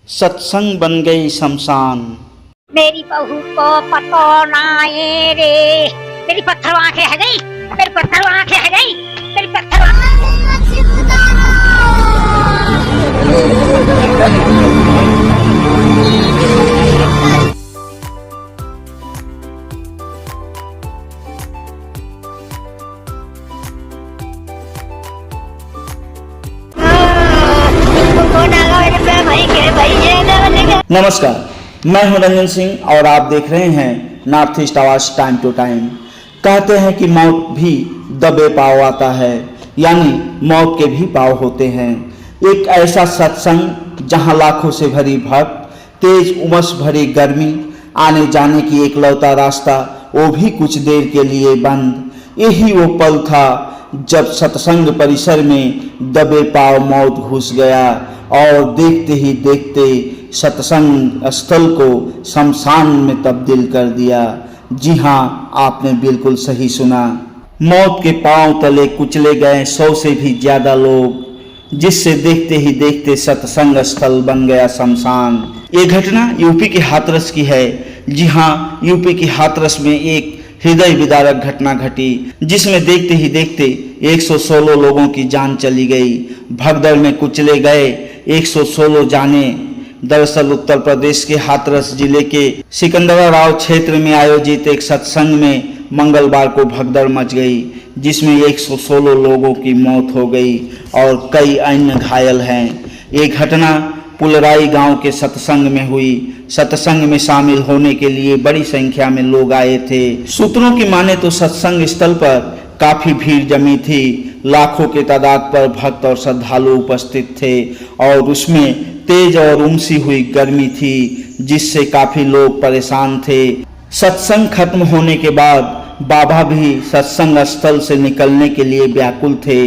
सत्संग बन गई शमशान। मेरी बहू को पतो ना ये रे, मेरी पत्थर आंखें है गई, मेरी पत्थर आंखें है गई, मेरी पत्थर नमस्कार, मैं हूं रंजन सिंह और आप देख रहे हैं नॉर्थ ईस्ट आवाज टाइम टू टाइम। कहते हैं कि मौत भी दबे पाव आता है, यानी मौत के भी पाव होते हैं। एक ऐसा सत्संग जहां लाखों से भरी भक्त, तेज उमस भरी गर्मी, आने जाने की एकलौता रास्ता वो भी कुछ देर के लिए बंद। यही वो पल था जब सत्संग परिसर में दबे पाव मौत घुस गया और देखते ही देखते सत्संग स्थल को शमशान में तब्दील कर दिया। जी हाँ, आपने बिल्कुल सही सुना। मौत के पांव तले कुचले गए 100 से भी ज्यादा लोग, जिससे देखते ही देखते सत्संग स्थल बन गया शमशान। ये घटना यूपी के हाथरस की है। जी हाँ, यूपी के हाथरस में एक हृदय विदारक घटना घटी, जिसमें देखते ही देखते 116 लोगों की जान चली गई। भगदड़ में कुचले गए 116 जाने। दरअसल उत्तर प्रदेश के हाथरस जिले के सिकंदराबाद क्षेत्र में आयोजित एक सत्संग में मंगलवार को भगदड़ मच गई, जिसमें 116 लोगों की मौत हो गई और कई अन्य घायल हैं। ये घटना पुलराई गांव के सत्संग में हुई। सत्संग में शामिल होने के लिए बड़ी संख्या में लोग आए थे। सूत्रों की माने तो सत्संग स्थल पर काफी भीड़ जमी थी। लाखों के तादाद पर भक्त और श्रद्धालु उपस्थित थे और उसमें तेज और उमसी हुई गर्मी थी, जिससे काफी लोग परेशान थे। सत्संग खत्म होने के बाद बाबा भी सत्संग स्थल से निकलने के लिए व्याकुल थे।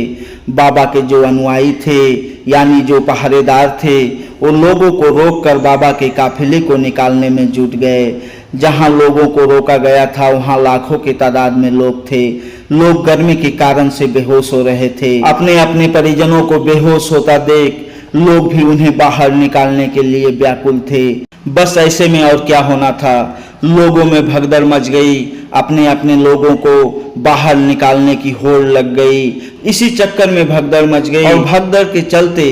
बाबा के जो अनुयायी थे, यानी जो पहरेदार थे, वो लोगों को रोककर बाबा के काफिले को निकालने में जुट गए। जहां लोगों को रोका गया था वहां लाखों की तादाद में लोग थे। लोग गर्मी के कारण से बेहोश हो रहे थे। अपने अपने परिजनों को बेहोश होता देख लोग भी उन्हें बाहर निकालने के लिए व्याकुल थे। बस ऐसे में और क्या होना था, लोगों में भगदड़ मच गई। अपने अपने लोगों को बाहर निकालने की होड़ लग गई। इसी चक्कर में भगदड़ मच गई और भगदड़ के चलते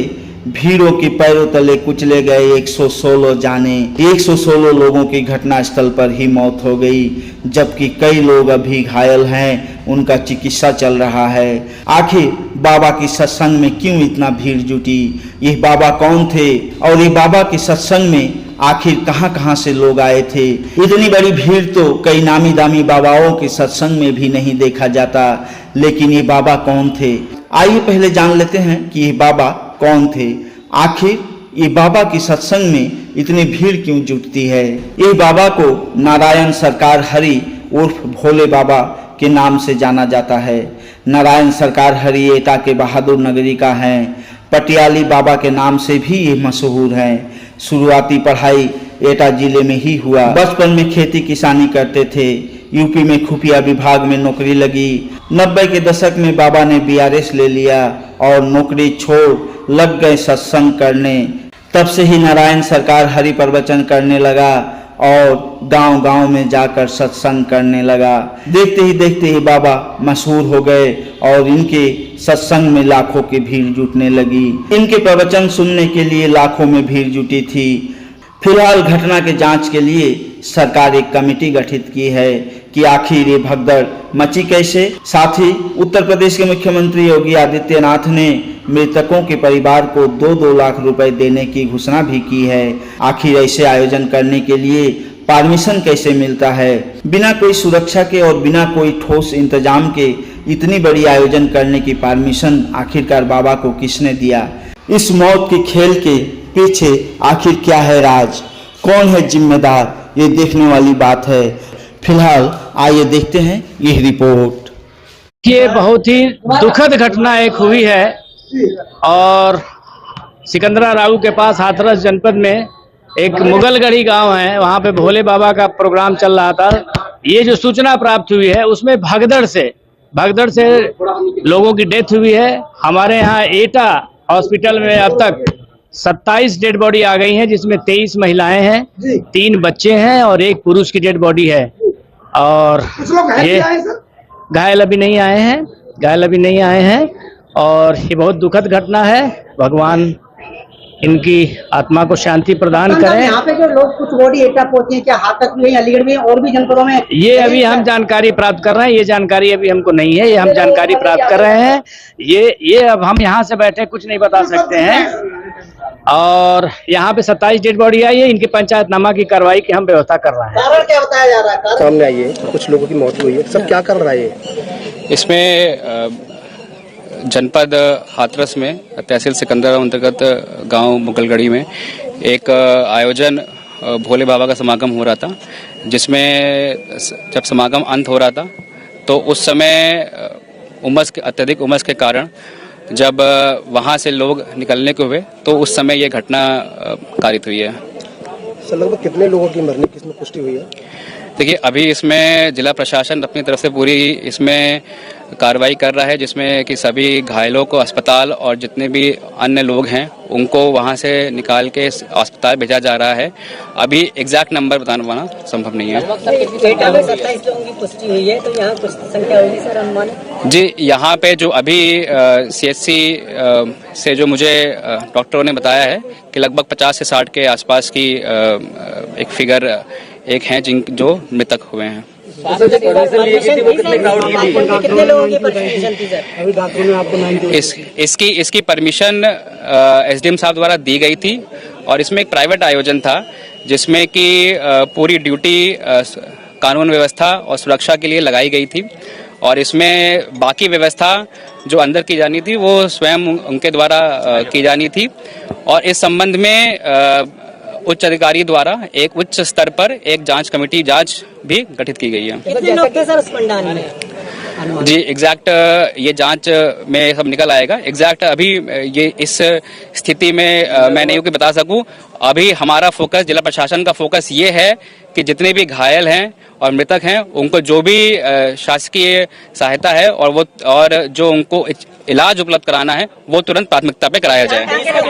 भीड़ों के पैरों तले कुचले गए 116 जाने। 116 लोगों की घटनास्थल पर ही मौत हो गई, जबकि कई लोग अभी घायल हैं, उनका चिकित्सा चल रहा है। आखिर बाबा की सत्संग में क्यों इतना भीड़ जुटी? ये बाबा कौन थे और ये बाबा के सत्संग में आखिर कहां से लोग आए थे? इतनी बड़ी भीड़ तो कई नामी दामी बाबाओं के सत्संग में भी नहीं देखा जाता। लेकिन ये बाबा कौन थे? आइए पहले जान लेते हैं कि ये बाबा कौन थे। आखिर ये बाबा की सत्संग में इतनी भीड़ क्यों जुटती है? ये बाबा को नारायण सरकार हरि उर्फ भोले बाबा के नाम से जाना जाता है। नारायण सरकार हरि एटा के बहादुर नगरी का है। पटियाली बाबा के नाम से भी ये मशहूर है। शुरुआती पढ़ाई एटा जिले में ही हुआ। बचपन में खेती किसानी करते थे। यूपी में खुफिया विभाग में नौकरी लगी। 90 के दशक में बाबा ने BRS ले लिया और नौकरी छोड़ लग गए सत्संग करने। तब से ही नारायण सरकार हरि प्रवचन करने लगा और गांव-गांव में जाकर सत्संग करने लगा। देखते ही देखते ही बाबा मशहूर हो गए और इनके सत्संग में लाखों की भीड़ जुटने लगी। इनके प्रवचन सुनने के लिए लाखों में भीड़ जुटी थी। फिलहाल घटना के जांच के लिए सरकार एक कमेटी गठित की है कि आखिर ये भगदड़ मची कैसे। साथ ही उत्तर प्रदेश के मुख्यमंत्री योगी आदित्यनाथ ने मृतकों के परिवार को 2-2 लाख रुपए देने की घोषणा भी की है। आखिर ऐसे आयोजन करने के लिए परमिशन कैसे मिलता है? बिना कोई सुरक्षा के और बिना कोई ठोस इंतजाम के इतनी बड़ी आयोजन करने की परमिशन आखिरकार बाबा को किसने दिया? इस मौत के खेल के पीछे आखिर क्या है राज? कौन है जिम्मेदार? ये देखने वाली बात है। फिलहाल आइए देखते हैं ये रिपोर्ट। ये बहुत ही दुखद घटना एक हुई है और सिकंदराबाद के पास हाथरस जनपद में एक मुगलगढ़ी गांव है, वहां पे भोले बाबा का प्रोग्राम चल रहा था। ये जो सूचना प्राप्त हुई है उसमें भगदड़ से लोगों की डेथ हुई है। हमारे यहाँ एटा हॉस्पिटल में अब तक 27 डेड बॉडी आ गई हैं, जिसमें 23 महिलाएं हैं, 3 बच्चे हैं और 1 पुरुष की डेड बॉडी है। और ये घायल अभी नहीं आए हैं और ये बहुत दुखद घटना है। भगवान इनकी आत्मा को शांति प्रदान करें। यहाँ पे जो लोग कुछ बॉडी एटा पहुंचे हैं, क्या हाथक में, अलीगढ़ में और भी जनपदों में? ये अभी हम जानकारी प्राप्त कर रहे हैं, ये जानकारी अभी हमको नहीं है, ये हम जानकारी प्राप्त कर रहे हैं। ये अब हम यहाँ से बैठे कुछ नहीं बता सकते हैं। और यहाँ पे 27 डेड बॉडी आई है, इनकी पंचायतनामा की कार्रवाई की हम व्यवस्था कर रहे हैं। कारण क्या बताया जा रहा है? सामने आइए, कुछ लोगों की मौत हुई है, सब क्या कर रहा है ये? इसमें जनपद हाथरस में तहसील सिकंदरा अंतर्गत गांव मुगलगढ़ी में एक आयोजन भोले बाबा का समागम हो रहा था, जिसमें जब समागम अंत हो रहा था तो उस समय अत्यधिक उमस के कारण जब वहां से लोग निकलने को हुए तो उस समय ये घटना कारित हुई है। सर, लगभग कितने लोगों की मरने की इसमें पुष्टि हुई है? देखिए, अभी इसमें जिला प्रशासन अपनी तरफ से पूरी इसमें कार्रवाई कर रहा है, जिसमें कि सभी घायलों को अस्पताल और जितने भी अन्य लोग हैं उनको वहां से निकाल के अस्पताल भेजा जा रहा है। अभी एग्जैक्ट नंबर बताना संभव नहीं है। 27 लोगों की पुष्टि हुई है, तो यहाँ कुछ संख्या होगी सर अनुमान? जी, यहाँ पे जो अभी CHC से जो मुझे डॉक्टरों ने बताया है कि लगभग 50 से 60 के आसपास की एक फिगर एक हैं जो मृतक हुए हैं। कितने लोगों की परमिशन थी सर? इसकी परमिशन SDM साहब द्वारा दी गई थी और इसमें एक प्राइवेट आयोजन था जिसमें कि पूरी ड्यूटी कानून व्यवस्था और सुरक्षा के लिए लगाई गई थी और इसमें बाकी व्यवस्था जो अंदर की जानी थी वो स्वयं उनके द्वारा की जानी थी। और इस संबंध में उच्च अधिकारी द्वारा एक उच्च स्तर पर एक जांच कमेटी भी गठित की गई है। कितने लोग थे सर उस पंडाल में? जी, एग्जैक्ट ये जांच में सब निकल आएगा। एग्जैक्ट अभी ये इस स्थिति में मैं नहीं बता सकूं। अभी हमारा फोकस, जिला प्रशासन का फोकस ये है कि जितने भी घायल हैं और मृतक हैं उनको जो भी शासकीय सहायता है और जो उनको इलाज उपलब्ध कराना है वो तुरंत प्राथमिकता पे कराया जाए।